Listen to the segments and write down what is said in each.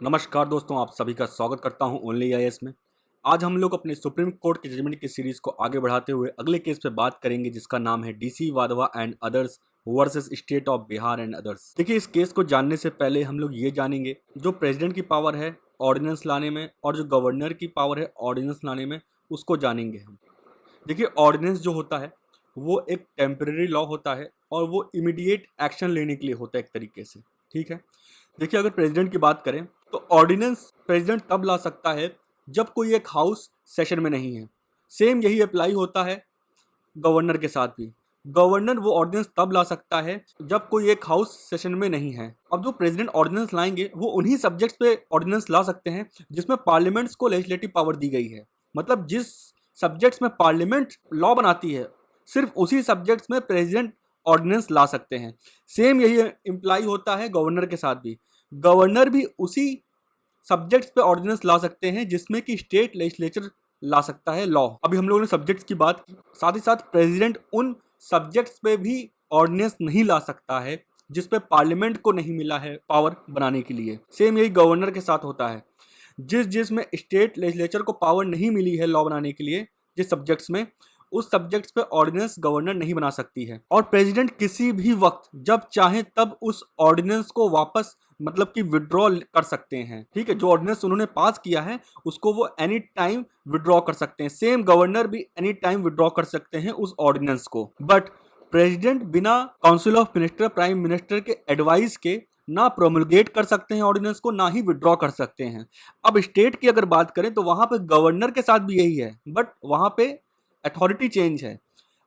नमस्कार दोस्तों, आप सभी का स्वागत करता हूं ओनली आईएएस में। आज हम लोग अपने सुप्रीम कोर्ट के जजमेंट की सीरीज को आगे बढ़ाते हुए अगले केस पे बात करेंगे, जिसका नाम है DC Wadhwa and others versus state of Bihar and others. देखिए, इस केस को जानने से पहले हम लोग ये जानेंगे जो प्रेसिडेंट की पावर है ऑर्डिनेंस लाने में और जो गवर्नर की पावर है ऑर्डिनेंस लाने में, उसको जानेंगे हम। देखिए, ऑर्डिनेंस जो होता है वो एक टेम्परेरी लॉ होता है और वो इमीडिएट एक्शन लेने के लिए होता है एक तरीके से। ठीक है, देखिए, अगर प्रेसिडेंट की बात करें तो ऑर्डिनेंस प्रेसिडेंट तब ला सकता है जब कोई एक हाउस सेशन में नहीं है। सेम यही अप्लाई होता है गवर्नर के साथ भी। गवर्नर वो ऑर्डिनेंस तब ला सकता है जब कोई एक हाउस सेशन में नहीं है। अब जो प्रेसिडेंट ऑर्डिनेंस लाएंगे वो उन्हीं सब्जेक्ट्स पे ऑर्डिनेंस ला सकते हैं जिसमें पार्लियामेंट्स को लेजिस्लेटिव पावर दी गई है। मतलब जिस सब्जेक्ट्स में पार्लियामेंट लॉ बनाती है, सिर्फ उसी सब्जेक्ट्स में प्रेसिडेंट ऑर्डिनेंस ला सकते हैं। सेम यही इम्प्लाई होता है गवर्नर के साथ भी। गवर्नर भी उसी सब्जेक्ट्स पे ऑर्डिनेंस ला सकते हैं जिसमें कि स्टेट लेजिस्लेचर ला सकता है लॉ। अभी हम लोगों ने सब्जेक्ट्स की बात की, साथ ही साथ प्रेसिडेंट उन सब्जेक्ट्स पे भी ऑर्डिनेंस नहीं ला सकता है जिस पे पार्लियामेंट को नहीं मिला है पावर बनाने के लिए। सेम यही गवर्नर के साथ होता है। जिसमें स्टेट लेजिस्लेचर को पावर नहीं मिली है लॉ बनाने के लिए, जिस सब्जेक्ट्स में, उस सब्जेक्ट्स पे ऑर्डिनेंस गवर्नर नहीं बना सकती है। और प्रेसिडेंट किसी भी वक्त जब चाहे तब उस ऑर्डिनेंस को वापस मतलब कि विड्रॉ कर सकते हैं। ठीक है, जो ऑर्डिनेंस उन्होंने पास किया है उसको वो एनी टाइम विड्रॉ कर सकते हैं। सेम गवर्नर भी एनी टाइम विड्रॉ कर सकते हैं उस ऑर्डिनेंस को। बट प्रेसिडेंट बिना council of minister, prime minister के एडवाइस के ना प्रोमulgate कर सकते हैं ऑर्डिनेंस को, ना ही विड्रॉ कर सकते हैं। अब स्टेट की अगर बात करें तो वहां पे गवर्नर के साथ भी यही है, बट वहां पे अथॉरिटी चेंज है।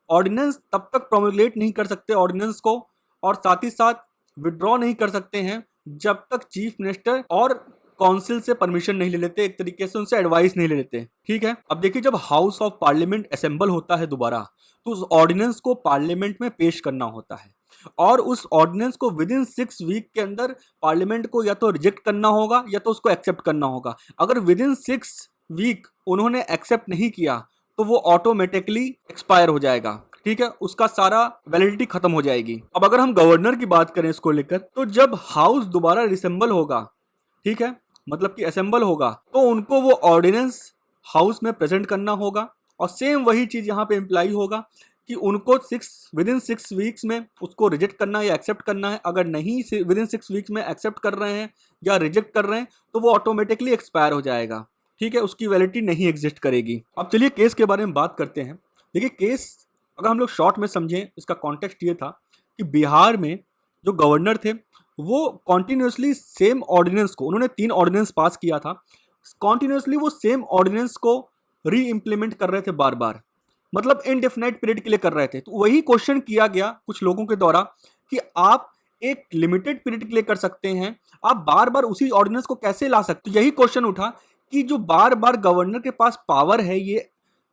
ऑर्डिनेंस तब तक प्रोमulgate नहीं कर सकते ऑर्डिनेंस को, और साथ ही साथ विड्रॉ नहीं कर सकते हैं जब तक चीफ मिनिस्टर और काउंसिल से परमिशन नहीं ले लेते, एक तरीके से उनसे एडवाइस नहीं ले लेते। ठीक है, अब देखिए, जब हाउस ऑफ पार्लियामेंट असेंबल होता है दोबारा, तो उस ऑर्डिनेंस को पार्लियामेंट में पेश करना होता है और उस ऑर्डिनेंस को विद इन 6 वीक के अंदर पार्लियामेंट को या तो रिजेक्ट करना होगा या तो उसको एक्सेप्ट करना होगा। अगर विद इन 6 वीक उन्होंने एक्सेप्ट नहीं किया तो वो ऑटोमेटिकली एक्सपायर हो जाएगा। ठीक है, उसका सारा वैलिडिटी खत्म हो जाएगी। अब अगर हम गवर्नर की बात करें इसको लेकर, तो जब हाउस दोबारा रिसेंबल होगा, ठीक है, मतलब कि असेंबल होगा, तो उनको वो ऑर्डिनेंस हाउस में प्रेजेंट करना होगा। और सेम वही चीज यहाँ पे इम्प्लाई होगा कि उनको विद इन 6 वीक्स में उसको रिजेक्ट करना है या एक्सेप्ट करना है। अगर नहीं विद इन 6 वीक्स में एक्सेप्ट कर रहे हैं या रिजेक्ट कर रहे हैं तो वो ऑटोमेटिकली एक्सपायर हो जाएगा। ठीक है, उसकी वैलिडिटी नहीं एग्जिस्ट करेगी। अब चलिए केस के बारे में बात करते हैं। देखिए, केस अगर हम लोग शॉर्ट में समझें, इसका कॉन्टेक्स्ट ये था कि बिहार में जो गवर्नर थे वो कॉन्टिन्यूसली सेम ऑर्डिनेंस को, उन्होंने 3 ऑर्डिनेंस पास किया था, कॉन्टिन्यूसली वो सेम ऑर्डिनेंस को री इम्प्लीमेंट कर रहे थे बार बार, मतलब इनडेफिनाइट पीरियड के लिए कर रहे थे। तो वही क्वेश्चन किया गया कुछ लोगों के द्वारा कि आप एक लिमिटेड पीरियड के लिए कर सकते हैं, आप बार बार उसी ऑर्डिनेंस को कैसे ला सकते। यही क्वेश्चन उठा कि जो बार बार गवर्नर के पास पावर है ये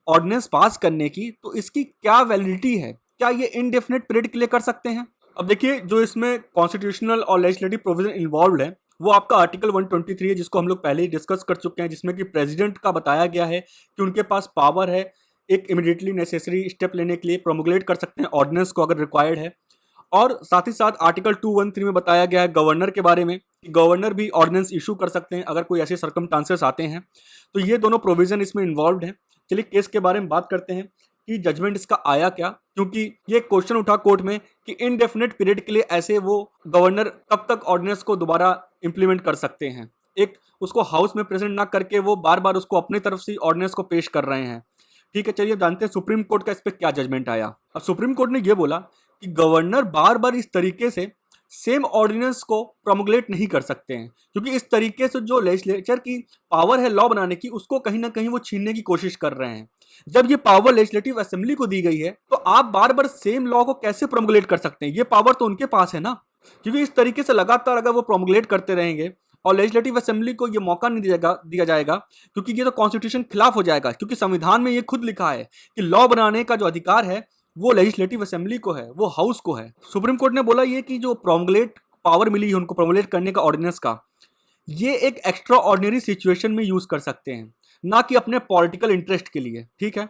ऑर्डिनेंस पास करने की, तो इसकी क्या वैलिडिटी है, क्या ये इनडेफिनेट पीरियड के लिए कर सकते हैं। अब देखिए, जो इसमें कॉन्स्टिट्यूशनल और लेजिस्लेटिव प्रोविजन इन्वॉल्व है वो आपका आर्टिकल 123 है, जिसको हम लोग पहले ही डिस्कस कर चुके हैं, जिसमें कि प्रेसिडेंट का बताया गया है कि उनके पास पावर है एक इमीडिएटली नेसेसरी स्टेप लेने के लिए, प्रोमोगेट कर सकते हैं ऑर्डिनेंस को अगर रिक्वायर्ड है। और साथ ही साथ आर्टिकल 213 में बताया गया है गवर्नर के बारे में कि गवर्नर भी ऑर्डिनेंस इशू कर सकते हैं अगर कोई ऐसे सर्कमस्टांसेस आते हैं। तो ये दोनों प्रोविजन इसमें इन्वॉल्व हैं। चलिए केस के बारे में बात करते हैं कि जजमेंट इसका आया क्या, क्योंकि ये क्वेश्चन उठा कोर्ट में कि इनडेफिनेट पीरियड के लिए ऐसे वो गवर्नर कब तक ऑर्डिनेंस को दोबारा इंप्लीमेंट कर सकते हैं, एक उसको हाउस में प्रेजेंट ना करके वो बार बार उसको अपनी तरफ से ऑर्डिनेंस को पेश कर रहे हैं। ठीक है, चलिए जानते हैं सुप्रीम कोर्ट का इस पर क्या जजमेंट आया। अब सुप्रीम कोर्ट ने यह बोला कि गवर्नर बार बार इस तरीके से सेम ऑर्डिनेंस को प्रोमोगेट नहीं कर सकते हैं, क्योंकि इस तरीके से जो लेजिस्लेचर की पावर है लॉ बनाने की, उसको कहीं ना कहीं वो छीनने की कोशिश कर रहे हैं। जब ये पावर लेजिस्लेटिव असेंबली को दी गई है तो आप बार बार सेम लॉ को कैसे प्रोमोगेट कर सकते हैं, ये पावर तो उनके पास है ना। क्योंकि इस तरीके से लगातार अगर वो प्रोमोगेट करते रहेंगे और लेजिस्लेटिव असेंबली को ये मौका नहीं दिया जाएगा, क्योंकि ये तो कॉन्स्टिट्यूशन खिलाफ हो जाएगा। क्योंकि संविधान में ये खुद लिखा है कि लॉ बनाने का जो अधिकार है वो लेजिस्लेटिव असेंबली को है, वो हाउस को है। सुप्रीम कोर्ट ने बोला ये कि जो प्रोमोगेट पावर मिली है उनको प्रोमोगेट करने का ऑर्डिनेंस का, ये एक एक्स्ट्रा ऑर्डिनरी सिचुएशन में यूज कर सकते हैं, ना कि अपने पॉलिटिकल इंटरेस्ट के लिए। ठीक है,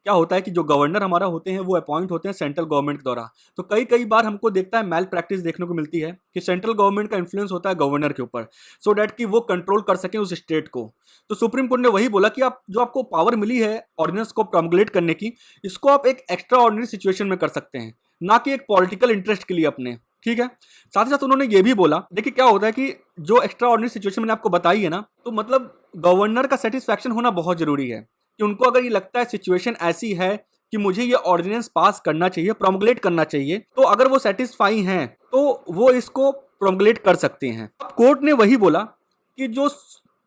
क्या होता है कि जो गवर्नर हमारा होते हैं वो अपॉइंट होते हैं सेंट्रल गवर्नमेंट के द्वारा। तो कई कई बार हमको देखता है मैल प्रैक्टिस देखने को मिलती है कि सेंट्रल गवर्नमेंट का इन्फ्लुएंस होता है गवर्नर के ऊपर, सो डैट कि वो कंट्रोल कर सकें उस स्टेट को। तो सुप्रीम कोर्ट ने वही बोला कि आप जो आपको पावर मिली है ऑर्डिनेंस को प्रॉमगुलेट करने की, इसको आप एक एक्स्ट्रा ऑर्डिनरी सिचुएशन में कर सकते हैं, ना कि एक पॉलिटिकल इंटरेस्ट के लिए अपने। ठीक है। साथ ही साथ उन्होंने ये भी बोला, देखिए क्या होता है कि जो एक्स्ट्रा ऑर्डिनरी सिचुएशन मैंने आपको बताई है ना, तो मतलब गवर्नर का सेटिस्फैक्शन होना बहुत जरूरी है कि उनको अगर ये लगता है सिचुएशन ऐसी है कि मुझे ये ऑर्डिनेंस पास करना चाहिए, प्रोमगुलेट करना चाहिए, तो अगर वो सेटिस्फाई हैं तो वो इसको प्रोमगुलेट कर सकते हैं। अब कोर्ट ने वही बोला कि जो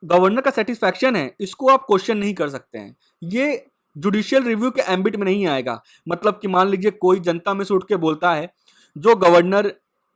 गवर्नर का सेटिस्फैक्शन है इसको आप क्वेश्चन नहीं कर सकते हैं, ये जुडिशियल रिव्यू के एम्बिट में नहीं आएगा। मतलब कि मान लीजिए कोई जनता में से उठ के बोलता है, जो गवर्नर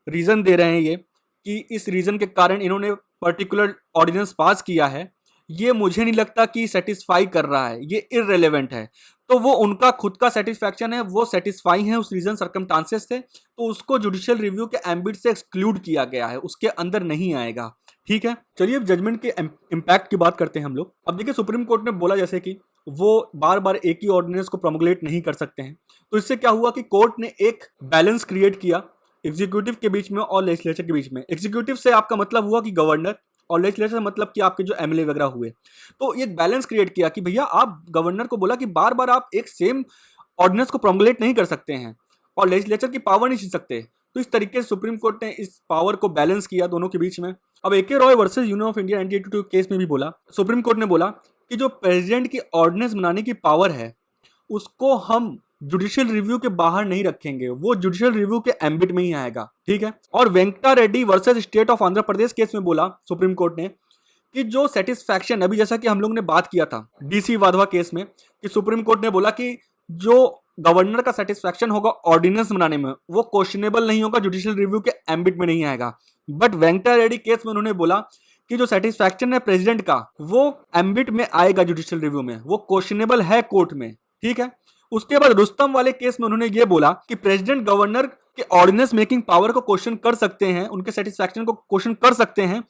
रीजन दे रहे हैं ये कि इस रीजन के कारण इन्होंने पर्टिकुलर ऑर्डिनेंस पास किया है, ये मुझे नहीं लगता कि सेटिस्फाई कर रहा है, ये इररेलेवेंट है, तो वो उनका खुद का सेटिस्फैक्शन है, वो सेटिस्फाई है उस रीजन सर्कमस्टांसेस से, तो उसको जुडिशियल रिव्यू के एम्बिट से एक्सक्लूड किया गया है, उसके अंदर नहीं आएगा। ठीक है। चलिए अब जजमेंट के इम्पैक्ट की बात करते हैं हम लोग। अब देखिए सुप्रीम कोर्ट ने बोला जैसे कि वो बार बार एक ही ऑर्डिनेंस को प्रोमगुलेट नहीं कर सकते हैं, तो इससे क्या हुआ कि कोर्ट ने एक बैलेंस क्रिएट किया एग्जीक्यूटिव के बीच में और लेजिस्लेचर के बीच में। एग्जीक्यूटिव से आपका मतलब हुआ कि गवर्नर, और लेजिस्लेचर मतलब कि आपके जो एमएलए वगैरह हुए। तो ये बैलेंस क्रिएट किया कि भैया आप गवर्नर को बोला कि बार बार आप एक सेम ऑर्डिनेंस को प्रोमगुलेट नहीं कर सकते हैं और लेजिस्लेचर की पावर नहीं छीन सकते। तो इस तरीके से सुप्रीम कोर्ट ने इस पावर को बैलेंस किया दोनों के बीच में। अब A K. Roy versus Union of India 1982 case में भी बोला, सुप्रीम कोर्ट ने बोला कि जो प्रेसिडेंट की ऑर्डिनेंस बनाने की पावर है उसको हम जुडिशियल रिव्यू के बाहर नहीं रखेंगे, वो जुडिशियल रिव्यू के एम्बिट में ही आएगा। ठीक है। और Venkata Reddy versus state of Andhra Pradesh case में बोला सुप्रीम कोर्ट ने कि जो सेटिस्फैक्शन, अभी जैसा कि हम लोग ने बात किया था डीसी वाधवा केस में, कि सुप्रीम कोर्ट ने बोला कि जो गवर्नर का सेटिस्फैक्शन होगा ऑर्डिनेंस बनाने में वो क्वेश्चनेबल नहीं होगा, जुडिशियल रिव्यू के एम्बिट में नहीं आएगा। बट वेंकटा रेड्डी केस में उन्होंने बोला कि जो सेटिस्फैक्शन है प्रेसिडेंट का वो एम्बिट में आएगा, जुडिशियल रिव्यू में वो क्वेश्चनेबल है कोर्ट में। ठीक है। उसके बाद रुस्तम वाले केस में उन्होंने ये बोला कि प्रेसिडेंट गवर्नर के ऑर्डिनेंस मेकिंग पावर को क्वेश्चन कर सकते हैं, उनके सेटिस्फैक्शन को क्वेश्चन कर सकते हैं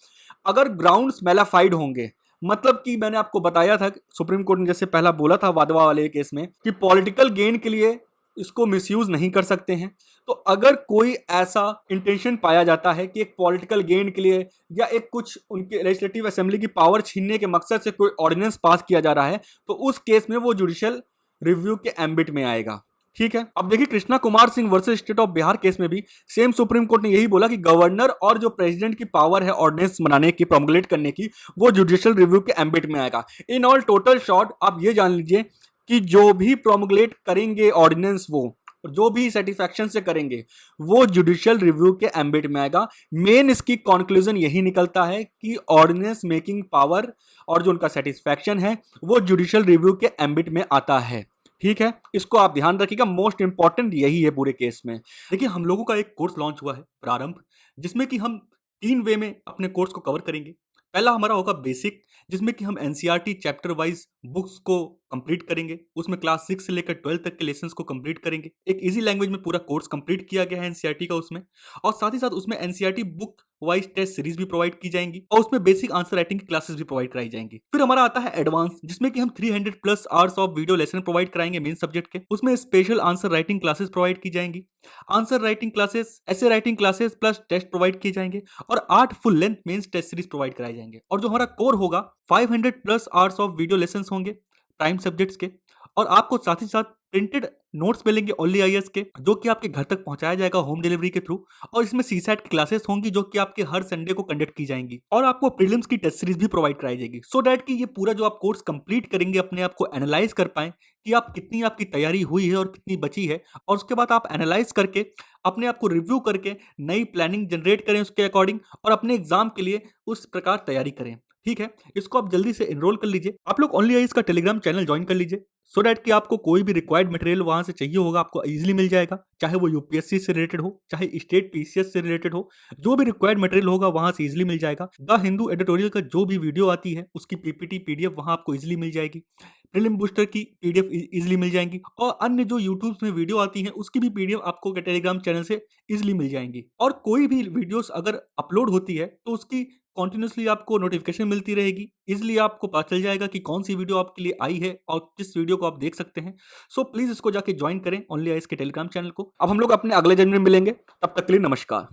अगर ग्राउंड्स मैलाफाइड होंगे। मतलब कि मैंने आपको बताया था सुप्रीम कोर्ट ने जैसे पहला बोला था वाधवा वाले केस में कि पॉलिटिकल गेन के लिए इसको मिसयूज नहीं कर सकते हैं। तो अगर कोई ऐसा इंटेंशन पाया जाता है कि एक पॉलिटिकल गेन के लिए या एक कुछ उनके लेजिस्लेटिव असेंबली की पावर छीनने के मकसद से कोई ऑर्डिनेंस पास किया जा रहा है, तो उस केस में वो जुडिशियल रिव्यू के एम्बिट में आएगा। ठीक है। अब देखिए Krishna Kumar Singh versus state of Bihar case में भी सेम सुप्रीम कोर्ट ने यही बोला कि गवर्नर और जो प्रेसिडेंट की पावर है ऑर्डिनेंस बनाने की, प्रोमगुलेट करने की, वो जुडिशियल रिव्यू के एम्बिट में आएगा। इन ऑल टोटल शॉर्ट आप ये जान लीजिए कि जो भी प्रोमगुलेट करेंगे ऑर्डिनेंस, वो जो भी सेटिस्फैक्शन से करेंगे वो जुडिशियल रिव्यू के एम्बिट में आएगा। मेन इसकी कंक्लूजन यही निकलता है कि ऑर्डिनेंस मेकिंग पावर और जो उनका सेटिस्फैक्शन है वो जुडिशियल रिव्यू के एम्बिट में आता है। ठीक है। इसको आप ध्यान रखिएगा, मोस्ट इंपॉर्टेंट यही है पूरे केस में। देखिए हम लोगों का एक कोर्स लॉन्च हुआ है प्रारंभ, जिसमें कि हम 3 वे में अपने कोर्स को कवर करेंगे। पहला हमारा होगा बेसिक, जिसमें कि हम एनसीईआरटी चैप्टर वाइज बुक्स को कंप्लीट करेंगे, उसमें क्लास 6 से लेकर 12 तक के लेसन्स को कंप्लीट करेंगे। एक इजी लैंग्वेज में पूरा कोर्स कंप्लीट किया गया है एनसीईआरटी का उसमें, और साथ ही साथ उसमें NCERT book wise test series भी प्रोवाइड की जाएंगी और उसमें बेसिक आंसर राइटिंग की क्लासेस भी प्रोवाइड कराई जाएंगी। फिर हमारा आता है एडवांस, जिसमें कि हम 300 plus hours of video lesson provide कराएंगे मेन सब्जेक्ट के। उसमें special answer writing classes provide की जाएंगी, आंसर राइटिंग क्लासेस, ऐसे writing classes plus test provide किए जाएंगे, और 8 full length mains test series provide कराए जाएंगे। और जो हमारा कोर होगा 500 plus hours of video lessons होंगे प्राइम सब्जेक्ट्स के, और आपको साथ ही साथ प्रिंटेड नोट्स मिलेंगे ओनली आईएएस के, जो कि आपके घर तक पहुंचाया जाएगा होम डिलीवरी के थ्रू। और इसमें सीसैट की क्लासेस होंगी जो कि आपके हर संडे को कंडक्ट की जाएंगी, और आपको प्रीलिम्स की टेस्ट सीरीज भी प्रोवाइड कराई जाएगी, सो दैट कि ये पूरा जो आप कोर्स कंप्लीट करेंगे अपने आप को एनालाइज कर पाएं कि आप कितनी आपकी तैयारी हुई है और कितनी बची है, और उसके बाद आप एनालाइज करके अपने आप को रिव्यू करके नई प्लानिंग जनरेट करें उसके अकॉर्डिंग, और अपने एग्जाम के लिए उस प्रकार तैयारी करें। ठीक है। इसको आप जल्दी से एनरोल कर लीजिए। आप लोग ओनली आईएएस का टेलीग्राम चैनल ज्वाइन कर लीजिए, सो दैट कि आपको कोई भी रिक्वायर्ड मटेरियल वहां से चाहिए होगा आपको इजीली मिल जाएगा, चाहे वो यूपीएससी से रिलेटेड हो, चाहे स्टेट पीसीएस से रिलेटेड हो, जो भी रिक्वायर्ड मटेरियल होगा वहां से इजीली मिल जाएगा। द हिंदू एडिटोरियल का जो भी वीडियो आती है उसकी पीपीटी पीडीएफ वहां आपको इजीली मिल जाएगी, प्रीलिम बूस्टर की पीडीएफ इजीली मिल जाएंगी, और अन्य जो यूट्यूब में वीडियो आती है उसकी भी पीडीएफ आपको टेलीग्राम चैनल से इजीली मिल जाएंगी। और कोई भी वीडियोस अगर अपलोड होती है तो उसकी कंटिन्यूअसली आपको नोटिफिकेशन मिलती रहेगी। इजीली आपको पता चल जाएगा कि कौन सी वीडियो आपके लिए आई है और किस वीडियो को आप देख सकते हैं। सो प्लीज इसको जाके ज्वाइन करें ओनली आईएएस के टेलीग्राम चैनल को। अब हम लोग अपने अगले जन्म में मिलेंगे, तब तक के लिए नमस्कार।